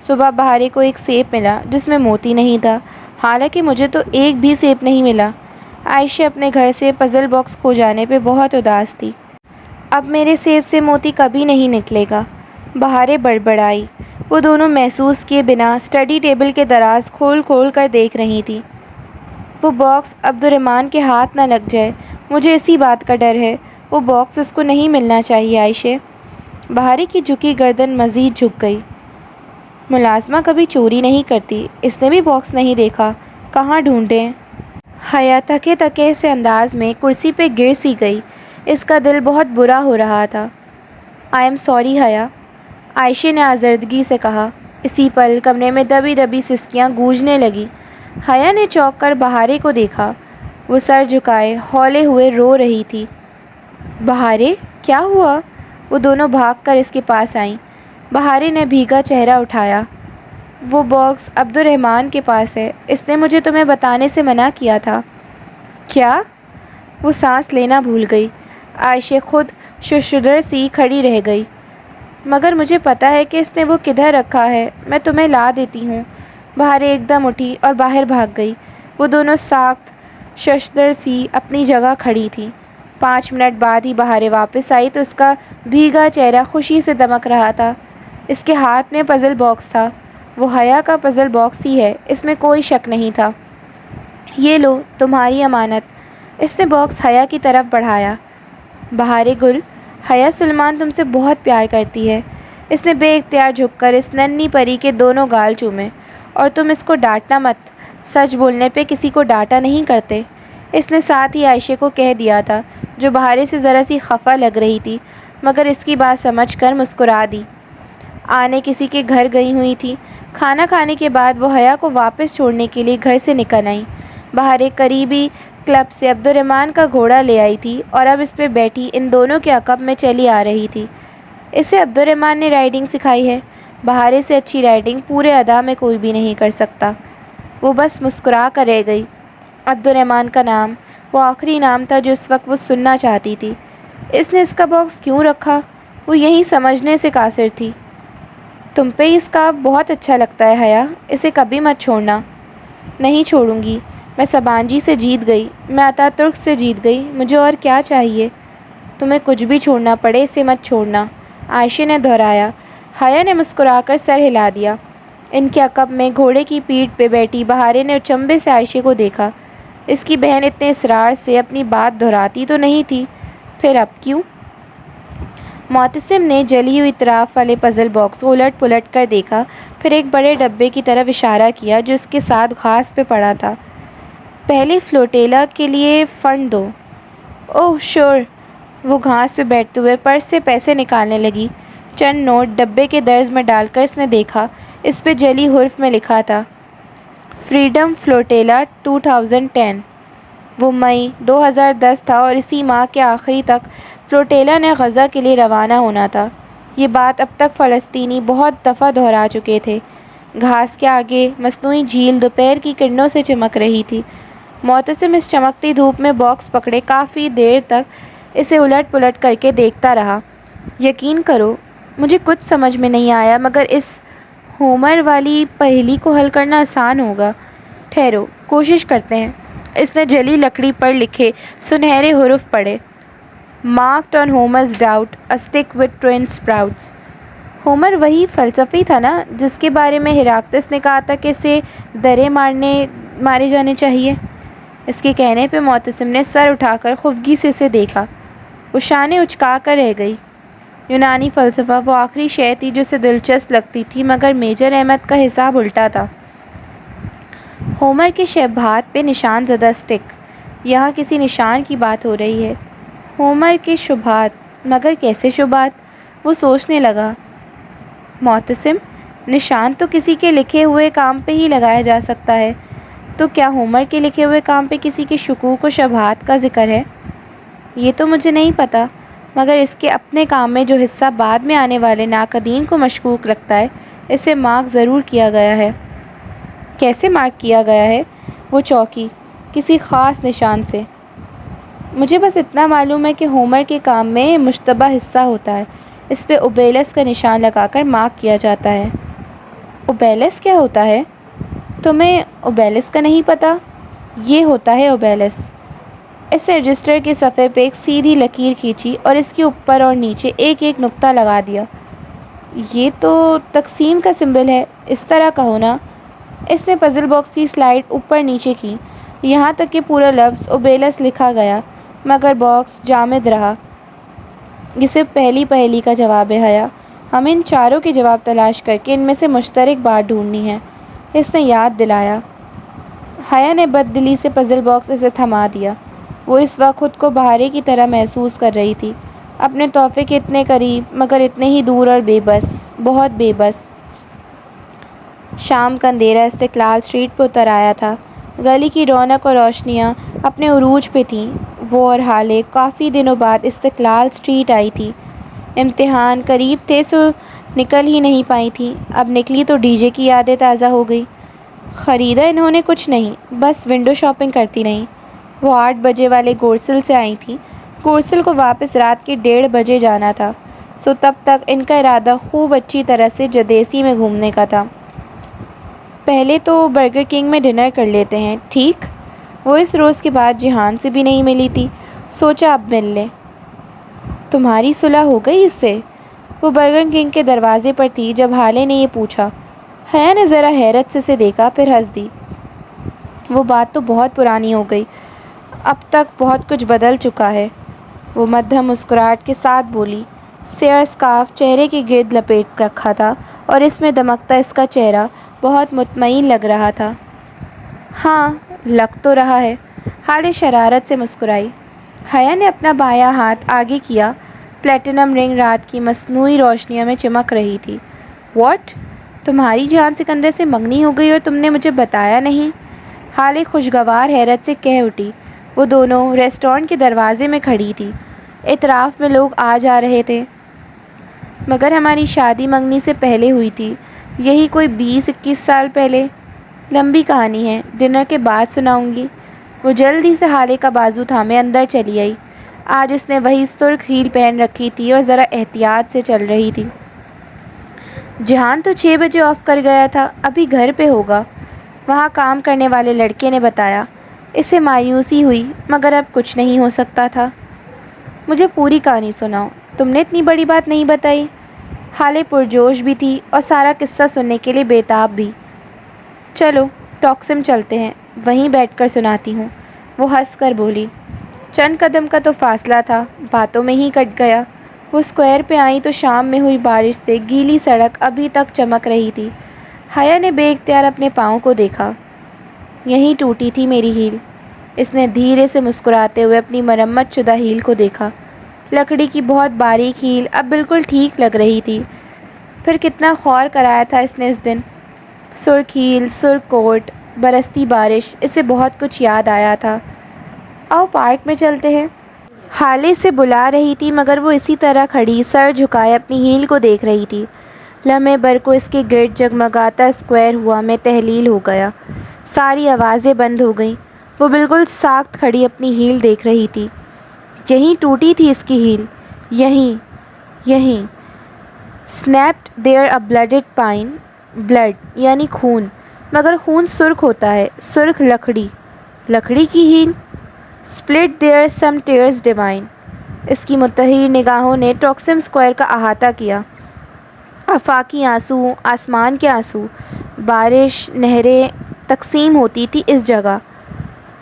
صبح بہارے کو ایک سیب ملا جس میں موتی نہیں تھا، حالانکہ مجھے تو ایک بھی سیب نہیں ملا۔ عائشہ اپنے گھر سے پزل باکس کھو جانے پہ بہت اداس تھی۔ اب میرے سیب سے موتی کبھی نہیں نکلے گا، بہارے بڑبڑائی۔ وہ دونوں محسوس کیے بنا اسٹڈی ٹیبل کے دراز کھول کھول کر دیکھ رہی تھی۔ وہ باکس عبدالرحمن کے ہاتھ نہ لگ جائے، مجھے اسی بات کا ڈر ہے۔ وہ باکس اس کو نہیں ملنا چاہیے عائشہ۔ بہارے کی جھکی گردن مزید جھک گئی۔ ملازمہ کبھی چوری نہیں کرتی، اس نے بھی باکس نہیں دیکھا، کہاں ڈھونڈیں؟ حیا تھکے تھکے سے انداز میں کرسی پہ گر سی گئی۔ اس کا دل بہت برا ہو رہا تھا۔ آئی ایم سوری حیا، عائشہ نے آزردگی سے کہا۔ اسی پل کمرے میں دبی دبی سسکیاں گونجنے لگیں۔ حیا نے چونک کر بہارے کو دیکھا۔ وہ سر جھکائے ہولے ہوئے رو رہی تھی۔ بہارے کیا ہوا؟ وہ دونوں بھاگ کر اس کے پاس آئیں۔ بہارے نے بھیگا چہرہ اٹھایا۔ وہ باکس عبد الرحمن کے پاس ہے، اس نے مجھے تمہیں بتانے سے منع کیا تھا۔ کیا؟ وہ سانس لینا بھول گئی۔ عائشہ خود ششدر سی کھڑی رہ گئی۔ مگر مجھے پتا ہے کہ اس نے وہ کدھر رکھا ہے، میں تمہیں لا دیتی ہوں۔ بہارے ایک دم اٹھی اور باہر بھاگ گئی۔ وہ دونوں ساکت ششدر سی اپنی جگہ کھڑی تھیں۔ 5 منٹ بعد ہی بہارے واپس آئی تو اس کا بھیگا چہرہ خوشی سے دمک رہا تھا۔ اس کے ہاتھ میں پزل باکس تھا۔ وہ حیا کا پزل باکس ہی ہے، اس میں کوئی شک نہیں تھا۔ یہ لو تمہاری امانت۔ اس نے باکس حیا کی طرف بڑھایا۔ بہارے گل، حیا سلیمان تم سے بہت پیار کرتی ہے۔ اس نے بے اختیار جھک کر اس ننھی پری کے دونوں گال چومے۔ اور تم اس کو ڈانٹنا مت، سچ بولنے پہ کسی کو ڈانٹا نہیں کرتے۔ اس نے ساتھ ہی عائشہ کو کہہ دیا تھا، جو بہارے سے ذرا سی خفا لگ رہی تھی، مگر اس کی بات سمجھ کر مسکرا دی۔ آنے کسی کے گھر گئی ہوئی تھی۔ کھانا کھانے کے بعد وہ حیا کو واپس چھوڑنے کے لیے گھر سے نکل آئیں۔ بہارے قریبی کلب سے عبد الرحمن کا گھوڑا لے آئی تھی اور اب اس پہ بیٹھی ان دونوں کے عقب میں چلی آ رہی تھی۔ اسے عبد الرحمن نے رائڈنگ سکھائی ہے۔ بہارے سے اچھی رائڈنگ پورے ادا میں کوئی بھی نہیں کر سکتا۔ وہ بس مسکرا کر رہ گئی۔ عبد الرحمن کا نام وہ آخری نام تھا جو اس وقت وہ سننا چاہتی تھی۔ اس نے اس کا باکس کیوں رکھا؟ وہ یہی سمجھنے سے قاصر تھی۔ تم پہ اس کا بہت اچھا لگتا ہے حیا، اسے کبھی مت چھوڑنا۔ نہیں چھوڑوں گی۔ میں سبانجی سے جیت گئی، میں اتا ترک سے جیت گئی، مجھے اور کیا چاہیے؟ تمہیں کچھ بھی چھوڑنا پڑے اسے مت چھوڑنا، عائشہ نے دہرایا۔ حیا نے مسکرا کر سر ہلا دیا۔ ان کے عقب میں گھوڑے کی پیٹھ پہ بیٹھی بہارے نے اچنبھے سے عائشہ کو دیکھا۔ اس کی بہن اتنے اصرار سے اپنی بات دہراتی تو نہیں تھی، پھر اب کیوں؟ معتصم نے جلی ہوئی اطراف والے پزل باکس کو الٹ پلٹ کر دیکھا، پھر ایک بڑے ڈبے کی طرف اشارہ کیا جو اس کے ساتھ گھاس پہ پڑا تھا۔ پہلی فلوٹیلا کے لیے فنڈ دو۔ اوہ شور۔ وہ گھاس پہ بیٹھتے ہوئے پرس سے پیسے نکالنے لگی۔ چند نوٹ ڈبے کے درز میں ڈال کر اس نے دیکھا، اس پہ جلی حرف میں لکھا تھا، فریڈم فلوٹیلا 2010۔ وہ مئی 2010 تھا اور اسی ماہ کے آخری تک فلوٹیلا نے غزہ کے لیے روانہ ہونا تھا۔ یہ بات اب تک فلسطینی بہت دفعہ دہرا چکے تھے۔ گھاس کے آگے مصنوعی جھیل دوپہر کی کرنوں سے چمک رہی تھی۔ معتصم اس چمکتی دھوپ میں باکس پکڑے کافی دیر تک اسے الٹ پلٹ کر کے دیکھتا رہا۔ یقین کرو مجھے کچھ سمجھ میں نہیں آیا، مگر اس ہومر والی پہیلی کو حل کرنا آسان ہوگا۔ ٹھہرو کوشش کرتے ہیں۔ اس نے جلی لکڑی پر لکھے سنہرے حروف پڑھے، marked on Homer's doubt a stick with twin sprouts. Homer وہی فلسفی تھا نا جس کے بارے میں ہیراکلیس نے کہا تھا کہ اسے درے مارے جانے چاہیے؟ اس کے کہنے پہ معتصم نے سر اٹھا کر خفگی سے اسے دیکھا۔ وہ شانے اچکا کر رہ گئی۔ یونانی فلسفہ وہ آخری شے تھی جو اسے دلچسپ لگتی تھی، مگر میجر احمد کا حساب الٹا تھا۔ ہومر کے شبہات پہ نشان زدہ اسٹک، یہاں کسی نشان کی بات ہو رہی ہے۔ ہومر کے شبہات، مگر کیسے شبہات؟ وہ سوچنے لگا۔ معتصم، نشان تو کسی کے لکھے ہوئے کام پہ ہی لگایا جا سکتا ہے، تو کیا ہومر کے لکھے ہوئے کام پہ کسی کے شکوک و شبہات کا ذکر ہے؟ یہ تو مجھے نہیں پتا، مگر اس کے اپنے کام میں جو حصہ بعد میں آنے والے ناقدین کو مشکوک لگتا ہے، اسے مارک ضرور کیا گیا ہے۔ کیسے مارک کیا گیا ہے؟ وہ چونکی، کسی خاص نشان سے۔ مجھے بس اتنا معلوم ہے کہ ہومر کے کام میں مشتبہ حصہ ہوتا ہے، اس پہ اوبیلس کا نشان لگا کر مارک کیا جاتا ہے۔ اوبیلس کیا ہوتا ہے؟ تمہیں اوبیلس کا نہیں پتا؟ یہ ہوتا ہے اوبیلس۔ اس نے رجسٹر کے صفحے پہ ایک سیدھی لکیر کھینچی اور اس کے اوپر اور نیچے ایک ایک نقطہ لگا دیا۔ یہ تو تقسیم کا سمبل ہے، اس طرح کا ہونا۔ اس نے پزل باکس کی سلائڈ اوپر نیچے کی، یہاں تک کہ پورا لفظ اوبیلس لکھا گیا، مگر باکس جامد رہا۔ یہ صرف پہلی پہیلی کا جواب ہے حیا، ہمیں ان چاروں کے جواب تلاش کر کے ان میں سے مشترک بات ڈھونڈنی ہے، اس نے یاد دلایا۔ حیا نے بد دلی سے پزل باکس اسے تھما دیا۔ وہ اس وقت خود کو بہارے کی طرح محسوس کر رہی تھی، اپنے تحفے کے اتنے قریب مگر اتنے ہی دور، اور بے بس، بہت بے بس۔ شام کا اندھیرا استقلال اسٹریٹ پہ اتر آیا تھا۔ گلی کی رونق اور روشنیاں اپنے عروج پہ تھیں۔ وہ اور حالے کافی دنوں بعد استقلال اسٹریٹ آئی تھی۔ امتحان قریب تھے سو نکل ہی نہیں پائی تھیں۔ اب نکلی تو ڈی جے کی یادیں تازہ ہو گئی۔ خریدا انہوں نے کچھ نہیں، بس ونڈو شاپنگ کرتی رہیں۔ وہ 8 بجے والے گورسل سے آئی تھیں۔ گورسل کو واپس رات کے 1:30 بجے جانا تھا، سو تب تک ان کا ارادہ خوب اچھی طرح سے جدیسی میں گھومنے کا تھا۔ پہلے تو برگر کنگ میں ڈنر کر لیتے ہیں، ٹھیک؟ وہ اس روز کے بعد جہان سے بھی نہیں ملی تھی، سوچا اب مل لیں۔ تمہاری صلح ہو گئی اس سے؟ وہ برگر کنگ کے دروازے پر تھی جب حالے نے یہ پوچھا۔ حیا نے ذرا حیرت سے اسے دیکھا، پھر ہنس دی۔ وہ بات تو بہت پرانی ہو گئی، اب تک بہت کچھ بدل چکا ہے، وہ مدھم مسکراہٹ کے ساتھ بولی۔ سیاہ اسکارف چہرے کے گرد لپیٹ رکھا تھا اور اس میں دمکتا اس کا چہرہ بہت مطمئن لگ رہا تھا۔ ہاں، لگ تو رہا ہے، حالے شرارت سے مسکرائی۔ حیا نے اپنا بایاں ہاتھ آگے کیا، پلیٹینم رنگ رات کی مصنوعی روشنیوں میں چمک رہی تھی۔ واٹ؟ تمہاری جان سکندر سے منگنی ہو گئی اور تم نے مجھے بتایا نہیں؟ حالے خوشگوار حیرت سے کہہ اٹھی۔ وہ دونوں ریسٹورانٹ کے دروازے میں کھڑی تھی، اطراف میں لوگ آ جا رہے تھے۔ مگر ہماری شادی منگنی سے پہلے ہوئی تھی، یہی کوئی 20-21 سال پہلے۔ لمبی کہانی ہے، ڈنر کے بعد سناؤں گی۔ وہ جلدی سے حالے کا بازو تھامے اندر چلی آئی۔ آج اس نے وہی سرخ ہیل پہن رکھی تھی اور ذرا احتیاط سے چل رہی تھی۔ جہان تو 6 بجے آف کر گیا تھا، ابھی گھر پہ ہوگا، وہاں کام کرنے والے لڑکے نے بتایا۔ اسے مایوسی ہوئی، مگر اب کچھ نہیں ہو سکتا تھا۔ مجھے پوری کہانی سناؤ، تم نے اتنی بڑی بات نہیں بتائی۔ حالے پرجوش بھی تھی اور سارا قصہ سننے کے لیے بیتاب بھی۔ چلو ٹاکسم چلتے ہیں، وہیں بیٹھ کر سناتی ہوں، وہ ہنس کر بولی۔ چند قدم کا تو فاصلہ تھا، باتوں میں ہی کٹ گیا۔ وہ اسکوائر پہ آئیں تو شام میں ہوئی بارش سے گیلی سڑک ابھی تک چمک رہی تھی۔ حیا نے بے اختیار اپنے پاؤں کو دیکھا۔ یہیں ٹوٹی تھی میری ہیل۔ اس نے دھیرے سے مسکراتے ہوئے اپنی مرمت شدہ ہیل کو دیکھا۔ لکڑی کی بہت باریک ہیل اب بالکل ٹھیک لگ رہی تھی۔ پھر کتنا خور کرایا تھا اس نے اس دن۔ سرخ ہیل، سرخ کوٹ، برستی بارش، اسے بہت کچھ یاد آیا تھا۔ آؤ پارک میں چلتے ہیں، حالے سے بلا رہی تھی، مگر وہ اسی طرح کھڑی سر جھکائے اپنی ہیل کو دیکھ رہی تھی۔ لمحے بھر کو اس کے گرد جگمگاتا اسکوائر ہوا میں تحلیل ہو گیا۔ ساری آوازیں بند ہو گئیں۔ وہ بالکل ساکت کھڑی اپنی ہیل دیکھ رہی تھی۔ یہیں ٹوٹی تھی اس کی ہیل، یہیں۔ Snapped there a blooded pine, blood یعنی خون، مگر خون سرخ ہوتا ہے، سرخ لکڑی کی ہیل۔ Split there some tears divine. اس کی متحیر نگاہوں نے ٹاکسم اسکوائر کا احاطہ کیا۔ آفاقی آنسو، آسمان کے آنسو، بارش، نہریں تقسیم ہوتی تھی اس جگہ۔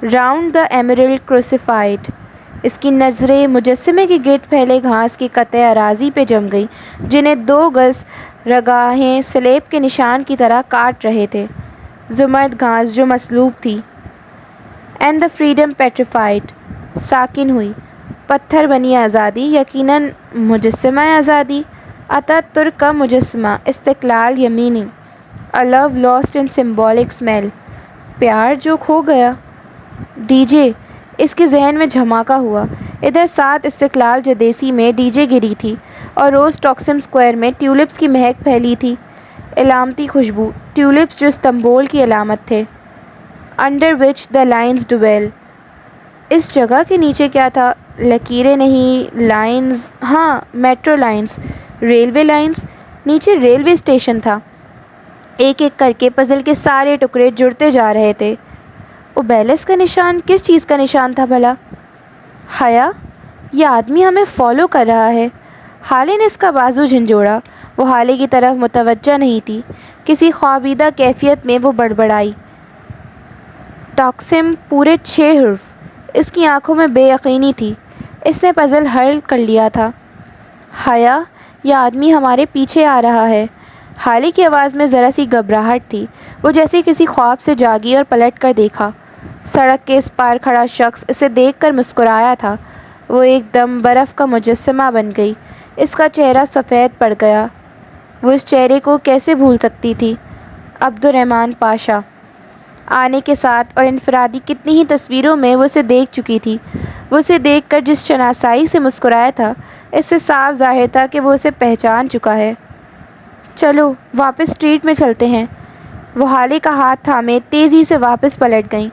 Round the emerald crucified. اس کی نظریں مجسمے کے گرد پھیلے گھاس کے قطع اراضی پہ جم گئیں، جنہیں 2 گز رگاہیں سلیب کے نشان کی طرح کاٹ رہے تھے۔ زمرد گھاس جو مصلوب تھی۔ اینڈ دا فریڈم پیٹریفائڈ، ساکن ہوئی۔ پتھر بنی آزادی، یقیناً مجسمہ آزادی، اتا ترک کا مجسمہ، استقلال یمینی۔ A love lost in symbolic smell، پیار جو کھو گیا۔ ڈی جے، اس کے ذہن میں جھماکا ہوا۔ ادھر 7 استقلال جدیسی میں ڈی جے گری تھی اور روز ٹاکسم اسکوائر میں ٹیولپس کی مہک پھیلی تھی، علامتی خوشبو، ٹیولپس جو استنبول کی علامت تھے۔ Under which the lines dwell. اس جگہ کے نیچے کیا تھا؟ لکیریں نہیں، لائنز، ہاں میٹرو لائنز، ریلوے لائنز۔ نیچے ریلوے اسٹیشن تھا۔ ایک ایک کر کے پزل کے سارے ٹکڑے جڑتے جا رہے تھے۔ اوبیلس کا نشان کس چیز کا نشان تھا بھلا؟ حیا، یہ آدمی ہمیں فالو کر رہا ہے۔ حالے نے اس کا بازو جھنجھوڑا۔ وہ حالے کی طرف متوجہ نہیں تھی۔ کسی خوابیدہ کیفیت میں وہ بڑبڑائی۔ ٹاکسم پورے 6 حرف۔ اس کی آنکھوں میں بے یقینی تھی۔ اس نے پزل حل کر لیا تھا۔ حیا، یہ آدمی ہمارے پیچھے آ رہا ہے۔ حالے کی آواز میں ذرا سی گھبراہٹ تھی۔ وہ جیسے کسی خواب سے جاگی اور پلٹ کر دیکھا۔ سڑک کے اس پار کھڑا شخص اسے دیکھ کر مسکرایا تھا۔ وہ ایک دم برف کا مجسمہ بن گئی۔ اس کا چہرہ سفید پڑ گیا۔ وہ اس چہرے کو کیسے بھول سکتی تھی؟ عبدالرحمن پاشا۔ آنے کے ساتھ اور انفرادی کتنی ہی تصویروں میں وہ اسے دیکھ چکی تھی۔ وہ اسے دیکھ کر جس شناسائی سے مسکرایا تھا، اس سے صاف ظاہر تھا کہ وہ اسے پہچان چکا ہے۔ چلو واپس اسٹریٹ میں چلتے ہیں۔ وہ ہالے کا ہاتھ تھامے تیزی سے واپس پلٹ گئیں،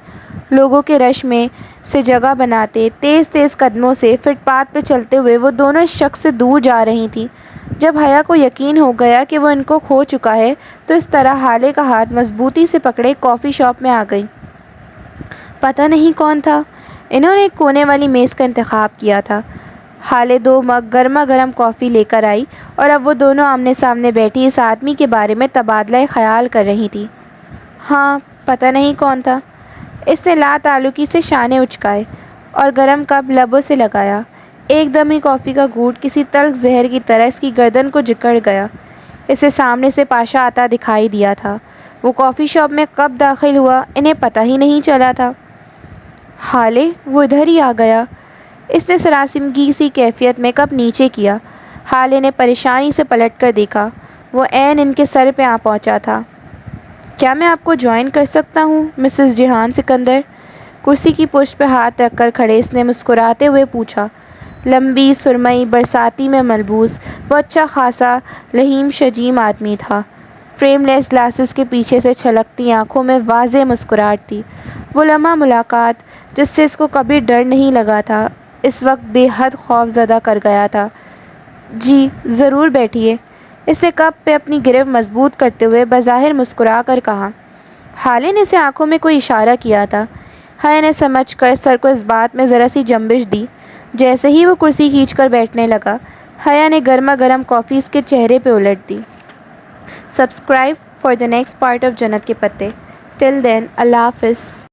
لوگوں کے رش میں سے جگہ بناتے تیز تیز قدموں سے فٹ پاتھ پہ چلتے ہوئے وہ دونوں اس شخص سے دور جا رہی تھیں۔ جب حیا کو یقین ہو گیا کہ وہ ان کو کھو چکا ہے تو اس طرح ہالے کا ہاتھ مضبوطی سے پکڑے کافی شاپ میں آ گئی۔ پتہ نہیں کون تھا، انہوں نے ایک کونے والی میز کا انتخاب کیا تھا۔ ہالے 2 مگ گرما گرم کافی لے کر آئی اور اب وہ دونوں آمنے سامنے بیٹھی اس آدمی کے بارے میں تبادلہ خیال کر رہی تھی۔ ہاں، پتہ نہیں کون تھا۔ اس نے لا تعلقی سے شانے اچکائے اور گرم کپ لبوں سے لگایا۔ ایک دم ہی کافی کا گھونٹ کسی تلخ زہر کی طرح اس کی گردن کو جکڑ گیا۔ اسے سامنے سے پاشا آتا دکھائی دیا تھا۔ وہ کافی شاپ میں کب داخل ہوا انہیں پتہ ہی نہیں چلا تھا۔ ہالے، وہ ادھر ہی آ گیا۔ اس نے سراسیمگی سی کیفیت میں کپ نیچے کیا۔ ہالے نے پریشانی سے پلٹ کر دیکھا۔ وہ عین ان کے سر پہ آ پہنچا تھا۔ کیا میں آپ کو جوائن کر سکتا ہوں مسز جیہان سکندر؟ کرسی کی پشت پہ ہاتھ رکھ کر کھڑے اس نے مسکراتے ہوئے پوچھا۔ لمبی سرمئی برساتی میں ملبوس وہ اچھا خاصا لئیم شجیع آدمی تھا۔ فریم لیس گلاسز کے پیچھے سے چھلکتی آنکھوں میں واضح مسکراہٹ تھی۔ وہ لمحہ ملاقات جس سے اس کو کبھی ڈر نہیں لگا تھا اس وقت بے حد خوف زدہ کر گیا تھا۔ جی ضرور بیٹھیے، اس نے کپ پہ اپنی گرفت مضبوط کرتے ہوئے بظاہر مسکرا کر کہا۔ ہالے نے اسے آنکھوں میں کوئی اشارہ کیا تھا۔ حیا نے سمجھ کر سر کو اس بات میں ذرا سی جنبش دی۔ جیسے ہی وہ کرسی کھینچ کر بیٹھنے لگا، حیا نے گرما گرم کافی اس کے چہرے پہ الٹ دی۔ Subscribe for the next part of Jannat ke پتے۔ ٹل دین اللہ حافظ۔